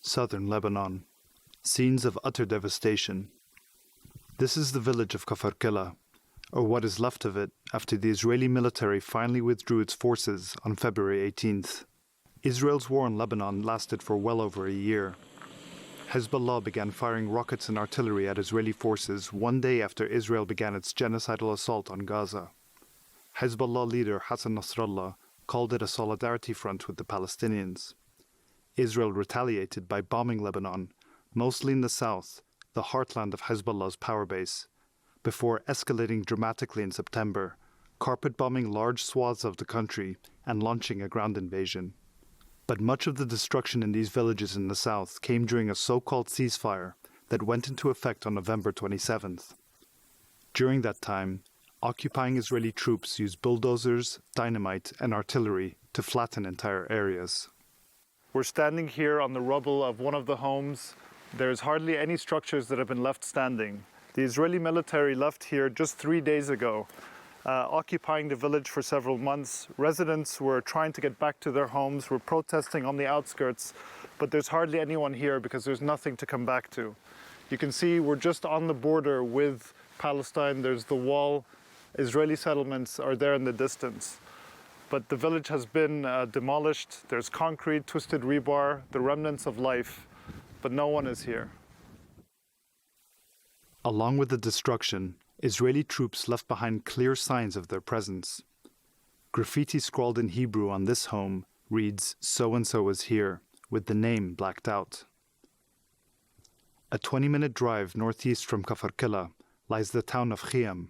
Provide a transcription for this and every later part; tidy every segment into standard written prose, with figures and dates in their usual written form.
southern Lebanon. Scenes of utter devastation. This is the village of Kafar Killa, or what is left of it after the Israeli military finally withdrew its forces on February 18th. Israel's war in Lebanon lasted for well over a year. Hezbollah began firing rockets and artillery at Israeli forces one day after Israel began its genocidal assault on Gaza. Hezbollah leader Hassan Nasrallah called it a solidarity front with the Palestinians. Israel retaliated by bombing Lebanon, mostly in the south, the heartland of Hezbollah's power base, before escalating dramatically in September, carpet bombing large swaths of the country and launching a ground invasion. But much of the destruction in these villages in the south came during a so-called ceasefire that went into effect on November 27th. During that time, occupying Israeli troops used bulldozers, dynamite, and artillery to flatten entire areas. We're standing here on the rubble of one of the homes. There's hardly any structures that have been left standing. The Israeli military left here just 3 days ago, occupying the village for several months. Residents were trying to get back to their homes, were protesting on the outskirts, but there's hardly anyone here because there's nothing to come back to. You can see we're just on the border with Palestine. There's the wall. Israeli settlements are there in the distance. But the village has been demolished. There's concrete, twisted rebar, the remnants of life, but no one is here. Along with the destruction, Israeli troops left behind clear signs of their presence. Graffiti scrawled in Hebrew on this home reads, "So-and-so is here," with the name blacked out. A 20-minute drive northeast from Kafar Killa lies the town of Khiyam.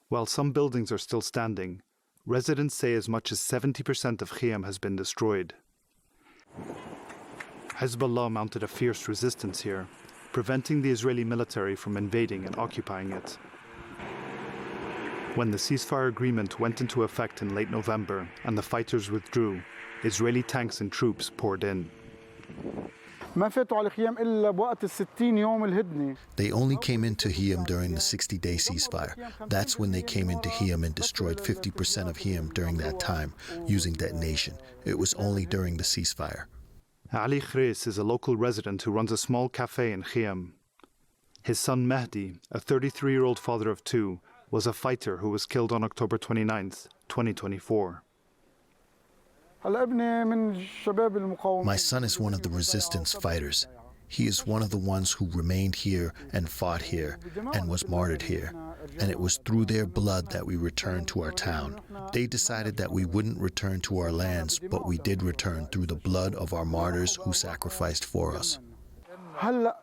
While some buildings are still standing, residents say as much as 70% of Khiyam has been destroyed. Hezbollah mounted a fierce resistance here, preventing the Israeli military from invading and occupying it. When the ceasefire agreement went into effect in late November and the fighters withdrew, Israeli tanks and troops poured in. They only came into Hiyam during the 60-day ceasefire. That's when they came into Hiyam and destroyed 50% of Hiyam during that time, using detonation. It was only during the ceasefire. Ali Khreis is a local resident who runs a small cafe in Khiyam. His son Mehdi, a 33-year-old father of two, was a fighter who was killed on October 29th, 2024. My son is one of the resistance fighters. He is one of the ones who remained here and fought here and was martyred here. And it was through their blood that we returned to our town. They decided that we wouldn't return to our lands, but we did return through the blood of our martyrs who sacrificed for us. Now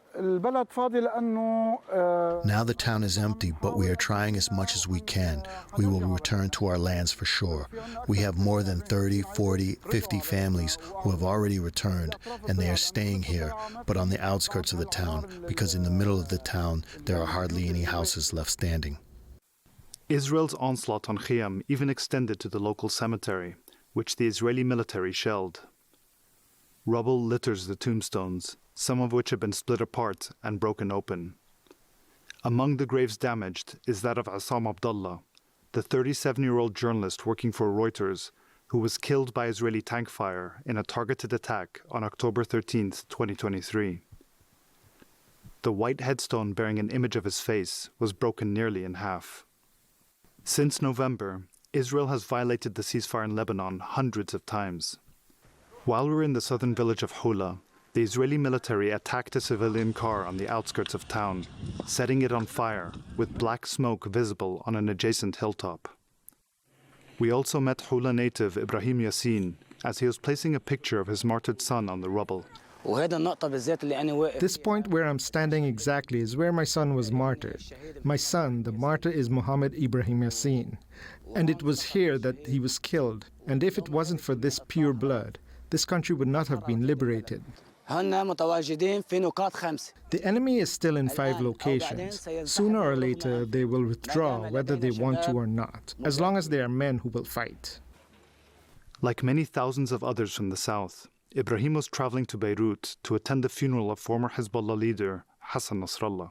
the town is empty, but we are trying as much as we can. We will return to our lands for sure. We have more than 30, 40, 50 families who have already returned, and they are staying here, but on the outskirts of the town, because in the middle of the town, there are hardly any houses left standing. Israel's onslaught on Khiyam even extended to the local cemetery, which the Israeli military shelled. Rubble litters the tombstones, some of which have been split apart and broken open. Among the graves damaged is that of Assam Abdullah, the 37-year-old journalist working for Reuters, who was killed by Israeli tank fire in a targeted attack on October 13, 2023. The white headstone bearing an image of his face was broken nearly in half. Since November, Israel has violated the ceasefire in Lebanon hundreds of times. While we were in the southern village of Hula, the Israeli military attacked a civilian car on the outskirts of town, setting it on fire, with black smoke visible on an adjacent hilltop. We also met Hula native Ibrahim Yassin as he was placing a picture of his martyred son on the rubble. This point where I'm standing exactly is where my son was martyred. My son, the martyr, is Muhammad Ibrahim Yassin. And it was here that he was killed. And if it wasn't for this pure blood, this country would not have been liberated. The enemy is still in 5 locations. Sooner or later, they will withdraw whether they want to or not, as long as there are men who will fight. Like many thousands of others from the south, Ibrahim was traveling to Beirut to attend the funeral of former Hezbollah leader Hassan Nasrallah.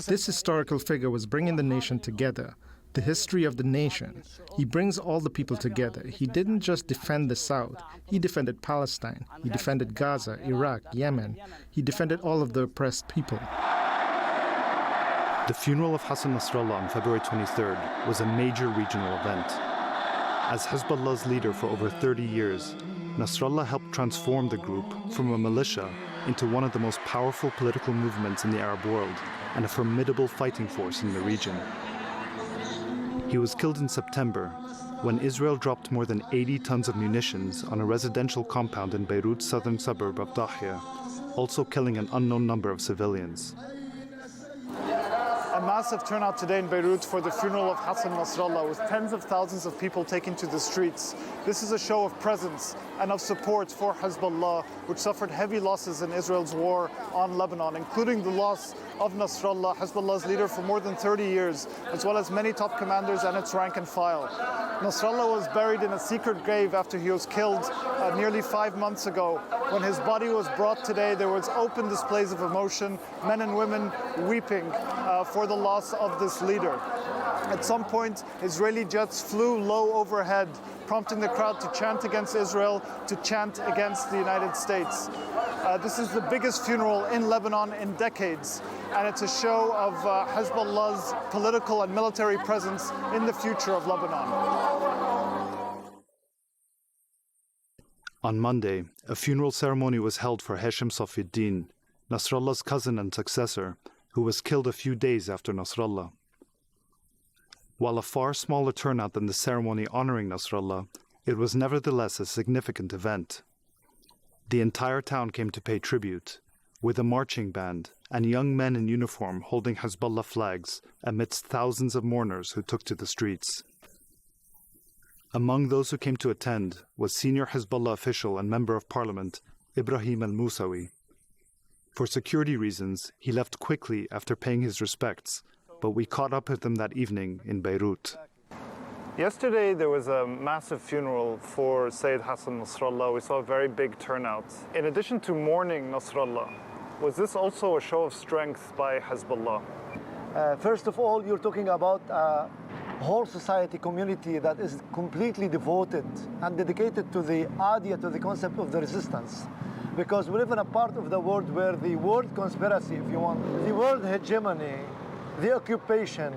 This historical figure was bringing the nation together. the history of the nation. He brings all the people together. He didn't just defend the South. He defended Palestine. He defended Gaza, Iraq, Yemen. He defended all of the oppressed people. The funeral of Hassan Nasrallah on February 23rd was a major regional event. As Hezbollah's leader for over 30 years, Nasrallah helped transform the group from a militia into one of the most powerful political movements in the Arab world and a formidable fighting force in the region. He was killed in September when Israel dropped more than 80 tons of munitions on a residential compound in Beirut's southern suburb of Dahia, also killing an unknown number of civilians. A massive turnout today in Beirut for the funeral of Hassan Nasrallah, with tens of thousands of people taking to the streets. This is a show of presence and of support for Hezbollah, which suffered heavy losses in Israel's war on Lebanon, including the loss of Nasrallah, Hezbollah's leader for more than 30 years, as well as many top commanders and its rank and file. Nasrallah was buried in a secret grave after he was killed nearly 5 months ago. When his body was brought today, there was open displays of emotion, men and women weeping for the loss of this leader. At some point, Israeli jets flew low overhead, prompting the crowd to chant against Israel, to chant against the United States. This is the biggest funeral in Lebanon in decades, and it's a show of Hezbollah's political and military presence in the future of Lebanon. On Monday, a funeral ceremony was held for Hesham Safiuddin, Nasrallah's cousin and successor, who was killed a few days after Nasrallah. While a far smaller turnout than the ceremony honoring Nasrallah, it was nevertheless a significant event. The entire town came to pay tribute, with a marching band and young men in uniform holding Hezbollah flags amidst thousands of mourners who took to the streets. Among those who came to attend was senior Hezbollah official and member of parliament, Ibrahim al-Musawi. For security reasons, he left quickly after paying his respects, but we caught up with him that evening in Beirut. Yesterday there was a massive funeral for Sayyid Hassan Nasrallah. We saw a very big turnout. In addition to mourning Nasrallah, was this also a show of strength by Hezbollah? First of all, you're talking about a whole society community that is completely devoted and dedicated to the idea, to the concept of the resistance. Because we live in a part of the world where the world conspiracy, if you want, the world hegemony, the occupation,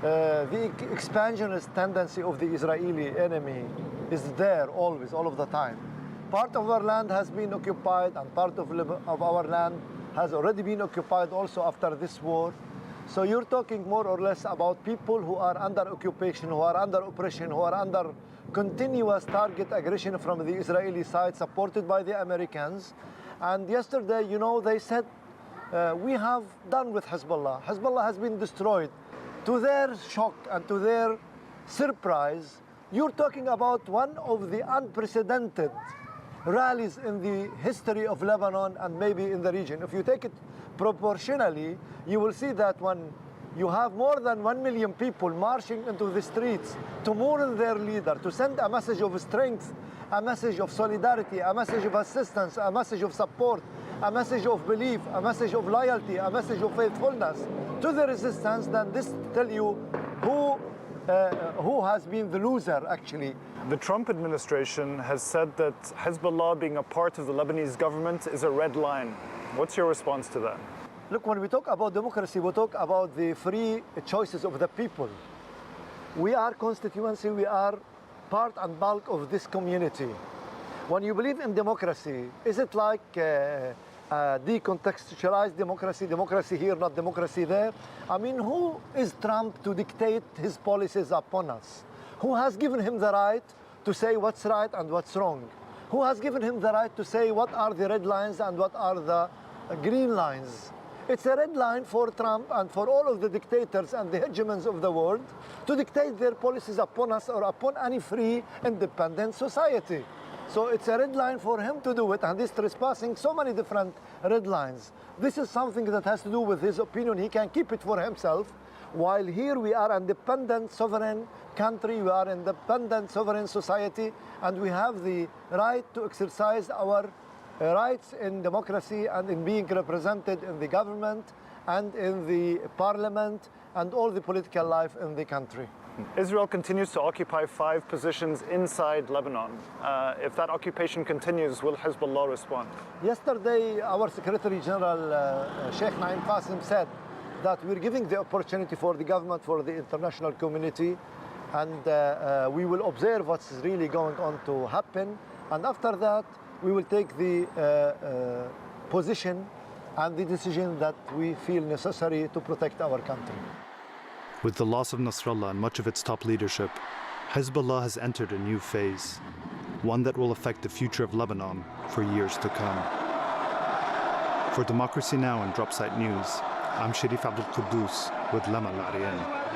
the expansionist tendency of the Israeli enemy is there always, all of the time. Part of our land has been occupied, and part of our land has already been occupied also after this war. So you're talking more or less about people who are under occupation, who are under oppression, who are under continuous target aggression from the Israeli side, supported by the Americans. And yesterday, you know, they said, we have done with Hezbollah. Hezbollah has been destroyed. To their shock and to their surprise, you're talking about one of the unprecedented rallies in the history of Lebanon and maybe in the region. If you take it proportionally, you will see that when you have more than 1 million people marching into the streets to mourn their leader, to send a message of strength, a message of solidarity, a message of assistance, a message of support, a message of belief, a message of loyalty, a message of faithfulness to the resistance, then this tells you who has been the loser, actually. The Trump administration has said that Hezbollah being a part of the Lebanese government is a red line. What's your response to that? Look, when we talk about democracy, we talk about the free choices of the people. We are constituency, we are part and bulk of this community. When you believe in democracy, is it like decontextualized democracy, democracy here, not democracy there? I mean, who is Trump to dictate his policies upon us? Who has given him the right to say what's right and what's wrong? Who has given him the right to say what are the red lines and what are the green lines? It's a red line for Trump and for all of the dictators and the hegemons of the world to dictate their policies upon us or upon any free, independent society. So it's a red line for him to do it, and he's trespassing so many different red lines. This is something that has to do with his opinion. He can keep it for himself, while here we are an independent, sovereign country, we are an independent, sovereign society, and we have the right to exercise our rights in democracy and in being represented in the government and in the parliament and all the political life in the country. Israel continues to occupy 5 positions inside Lebanon. If that occupation continues, will Hezbollah respond? Yesterday, our Secretary General, Sheikh Naim Qasim, said that we're giving the opportunity for the government, for the international community, and we will observe what's really going on to happen. And after that, we will take the position and the decision that we feel necessary to protect our country. With the loss of Nasrallah and much of its top leadership, Hezbollah has entered a new phase, one that will affect the future of Lebanon for years to come. For Democracy Now! And Dropsite News, I'm Sharif Abdul Quddus with Lama Al Ariyan.